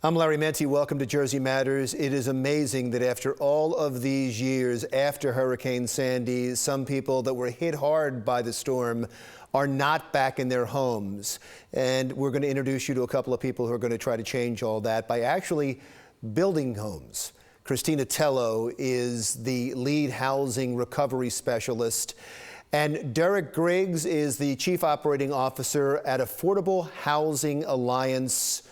I'm Larry Menti. Welcome to Jersey Matters. It is amazing that after all of these years after Hurricane Sandy, some people that were hit hard by the storm are not back in their homes. And we're going to introduce you to a couple of people who are going to try to change all that by actually building homes. Christina Tello is the lead housing recovery specialist. And Derrick Griggs is the chief operating officer at Affordable Housing Alliance.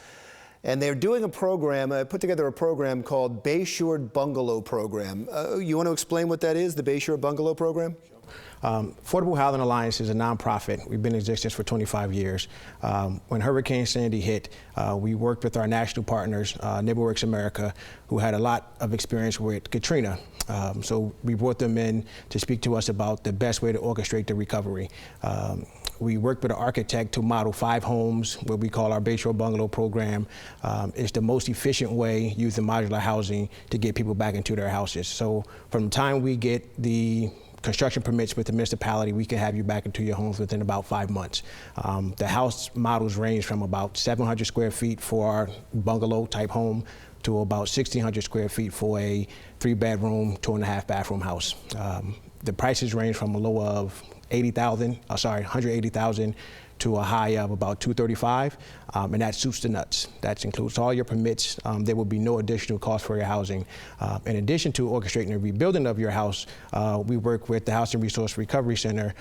And they're doing a program, put together a program called Bayshore Bungalow Program. You want to explain what that is, the Bayshore Bungalow Program? Affordable Housing Alliance is a nonprofit. We've been in existence for 25 years. When Hurricane Sandy hit, we worked with our national partners, NeighborWorks America, who had a lot of experience with Katrina. So we brought them in to speak to us about the best way to orchestrate the recovery. We worked with an architect to model 5 homes, what we call our Bayshore Bungalow Program. It's the most efficient way using modular housing to get people back into their houses. So from the time we get the construction permits with the municipality, we can have you back into your homes within about 5 months. The house models range from about 700 square feet for our bungalow type home to about 1,600 square feet for a 3-bedroom, 2.5 bathroom house. The prices range from a low of $180,000 to a high of about $235,000, and that suits the nuts. That includes all your permits. There will be no additional cost for your housing. In addition to orchestrating the rebuilding of your house, we work with the Housing Resource Recovery Center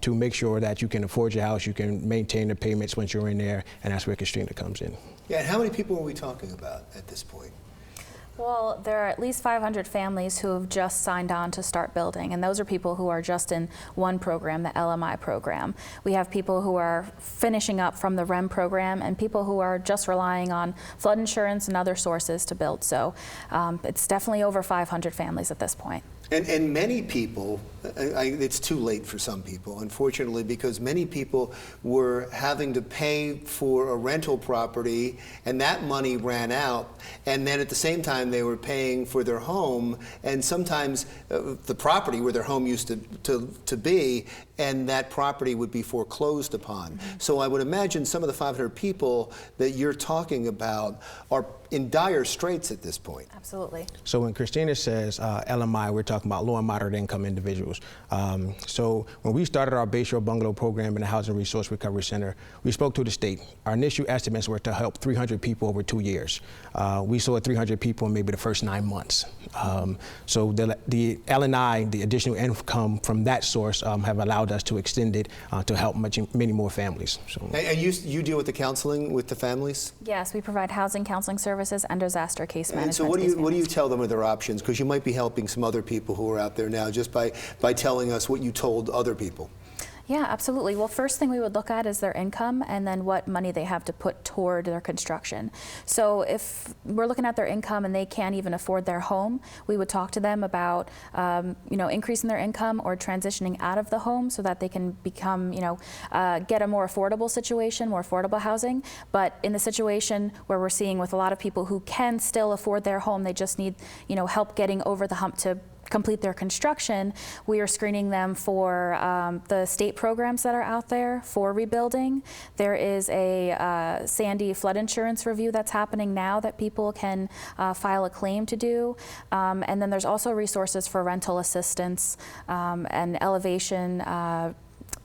to make sure that you can afford your house, you can maintain the payments once you're in there, and that's where Christina comes in. Yeah, and how many people are we talking about at this point? Well, there are at least 500 families who have just signed on to start building, and those are people who are just in one program, the LMI program. We have people who are finishing up from the REM program and people who are just relying on flood insurance and other sources to build. So it's definitely over 500 families at this point. And many people, it's too late for some people, unfortunately, because many people were having to pay for a rental property and that money ran out. And then at the same time, they were paying for their home and sometimes the property where their home used to be, and that property would be foreclosed upon. Mm-hmm. So I would imagine some of the 500 people that you're talking about are in dire straits at this point. Absolutely. So when Christina says LMI, we're talking about low and moderate income individuals. So when we started our Bayshore Bungalow Program in the Housing Resource Recovery Center, we spoke to the state. Our initial estimates were to help 300 people over 2 years. We saw 300 people in maybe the first 9 months. So the LNI, the additional income from that source, have allowed us to extend it to help many more families. So. And you deal with the counseling with the families? Yes, we provide housing counseling services and disaster case management. And so what do you tell them are their options? Because you might be helping some other people who are out there now just by telling us what you told other people. Yeah, absolutely. Well, first thing we would look at is their income and then what money they have to put toward their construction. So if we're looking at their income and they can't even afford their home, we would talk to them about increasing their income or transitioning out of the home so that they can become, get a more affordable situation, more affordable housing. But in the situation where we're seeing with a lot of people who can still afford their home, they just need, help getting over the hump to complete their construction, we are screening them for the state programs that are out there for rebuilding. There is a Sandy flood insurance review that's happening now that people can file a claim to do. And then there's also resources for rental assistance and elevation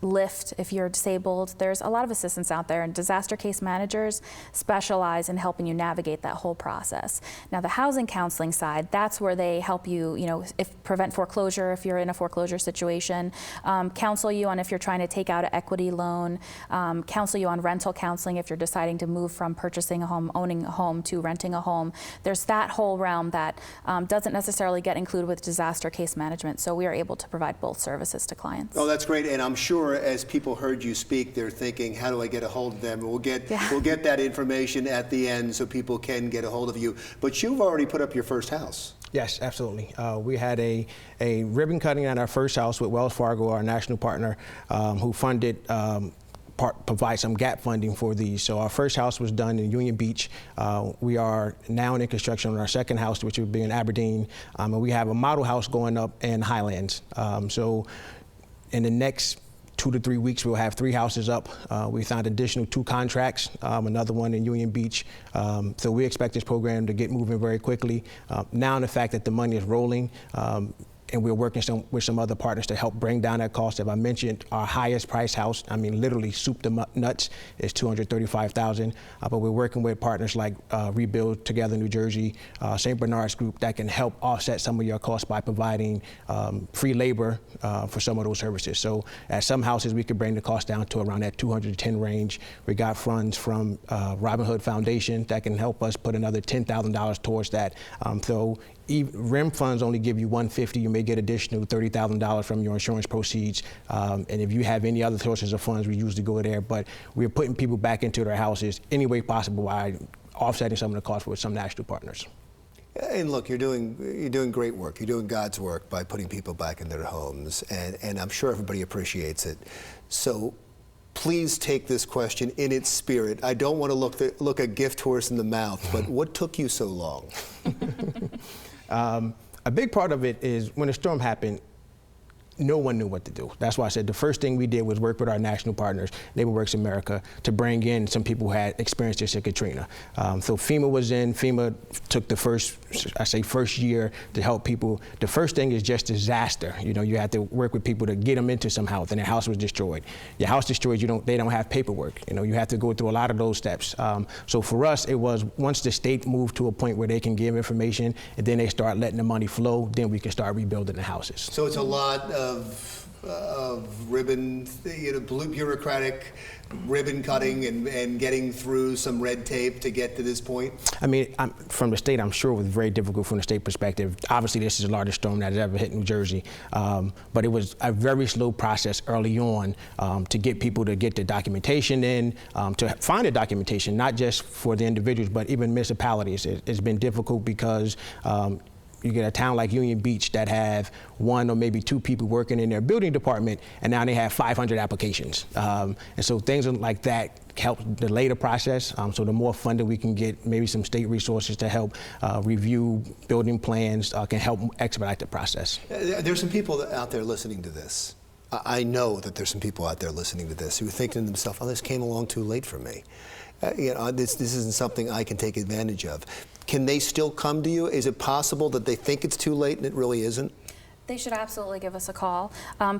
lift if you're disabled. There's a lot of assistance out there, and disaster case managers specialize in helping you navigate that whole process. Now the housing counseling side, that's where they help you, prevent foreclosure if you're in a foreclosure situation, counsel you on if you're trying to take out an equity loan, counsel you on rental counseling if you're deciding to move from purchasing a home, owning a home, to renting a home. There's that whole realm that doesn't necessarily get included with disaster case management, so we are able to provide both services to clients. Oh, that's great, and I'm sure as people heard you speak, they're thinking, how do I get a hold of them? We'll get that information at the end so people can get a hold of you. But you've already put up your first house. Yes, absolutely. We had a ribbon cutting at our first house with Wells Fargo, our national partner, who funded provide some gap funding for these. So our first house was done in Union Beach. We are now in construction on our second house, which will be in Aberdeen, and we have a model house going up in Highlands. So in the next 2 to 3 weeks, we'll have 3 houses up. We signed additional 2 contracts, another one in Union Beach. So we expect this program to get moving very quickly. Now, in the fact that the money is rolling, and we're working with some other partners to help bring down that cost. As I mentioned, our highest price house, I mean, literally soup to nuts, is $235,000. But we're working with partners like Rebuild Together New Jersey, St. Bernard's Group, that can help offset some of your costs by providing free labor for some of those services. So at some houses, we could bring the cost down to around that 210 range. We got funds from Robin Hood Foundation that can help us put another $10,000 towards that. So REM funds only give you $150. You may get additional $30,000 from your insurance proceeds. And if you have any other sources of funds, we usually go there. But we're putting people back into their houses any way possible by offsetting some of the costs with some national partners. And look, you're doing great work. You're doing God's work by putting people back in their homes, and I'm sure everybody appreciates it. So please take this question in its spirit. I don't want to look a gift horse in the mouth, but what took you so long? A big part of it is when the storm happened, no one knew what to do. That's why I said the first thing we did was work with our national partners, NeighborWorks America, to bring in some people who had experienced this in Katrina. So FEMA was in. FEMA took the first year to help people. The first thing is just disaster. You know, you have to work with people to get them into some house, and their house was destroyed. Your house destroyed, they don't have paperwork. You know, you have to go through a lot of those steps. So for us, it was once the state moved to a point where they can give information, and then they start letting the money flow, then we can start rebuilding the houses. So it's a lot of ribbon, bureaucratic ribbon cutting and getting through some red tape to get to this point? I mean, from the state, I'm sure it was very difficult from the state perspective. Obviously, this is the largest storm that has ever hit New Jersey, but it was a very slow process early on to get people to get the documentation in, to find the documentation, not just for the individuals, but even municipalities. It's been difficult because you get a town like Union Beach that have 1 or maybe 2 people working in their building department, and now they have 500 applications. And so things like that help delay the process. So the more funding we can get, maybe some state resources to help review building plans can help expedite the process. There's some people out there listening to this. I know that there's some people out there listening to this who are thinking to themselves, oh, this came along too late for me. This isn't something I can take advantage of. Can they still come to you? Is it possible that they think it's too late and it really isn't? They should absolutely give us a call.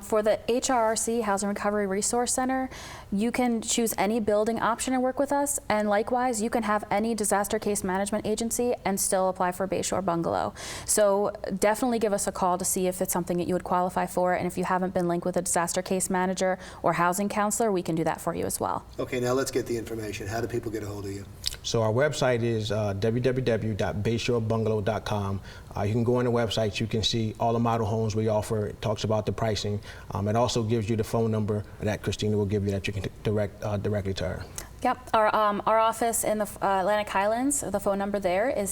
For the HRRC, Housing Recovery Resource Center, you can choose any building option and work with us, and likewise, you can have any disaster case management agency and still apply for Bayshore Bungalow. So definitely give us a call to see if it's something that you would qualify for, and if you haven't been linked with a disaster case manager or housing counselor, we can do that for you as well. Okay, now let's get the information. How do people get a hold of you? So our website is www.bayshorebungalow.com. You can go on the website, you can see all the model homes we offer. It talks about the pricing. It also gives you the phone number that Christina will give you that you can direct directly to her. Yep, our office in the Atlantic Highlands, the phone number there is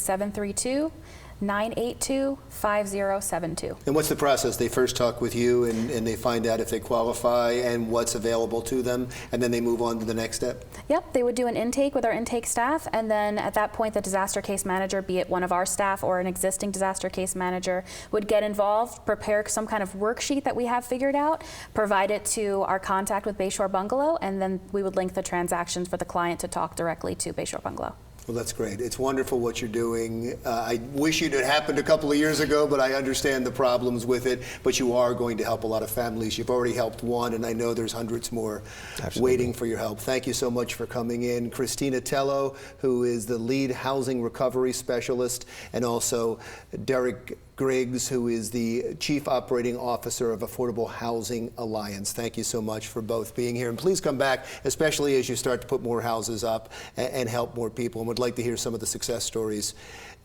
732-982-5072. And what's the process? They first talk with you and they find out if they qualify and what's available to them, and then they move on to the next step? Yep, they would do an intake with our intake staff, and then at that point the disaster case manager, be it one of our staff or an existing disaster case manager, would get involved, prepare some kind of worksheet that we have figured out, provide it to our contact with Bayshore Bungalow, and then we would link the transactions for the client to talk directly to Bayshore Bungalow. Well, that's great. It's wonderful what you're doing. I wish it had happened a couple of years ago, but I understand the problems with it. But you are going to help a lot of families. You've already helped one, and I know there's hundreds more waiting for your help. Thank you so much for coming in. Christina Tello, who is the lead housing recovery specialist, and also Derrick Griggs, who is the Chief Operating Officer of Affordable Housing Alliance. Thank you so much for both being here. And please come back, especially as you start to put more houses up and help more people. And would like to hear some of the success stories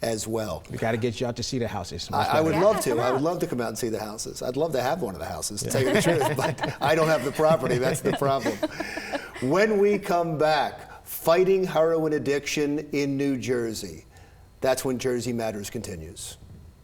as well. We got to get you out to see the houses. I would love to. I would love to come out and see the houses. I'd love to have one of the houses, to tell you the truth, but I don't have the property. That's the problem. When we come back, fighting heroin addiction in New Jersey. That's when Jersey Matters continues.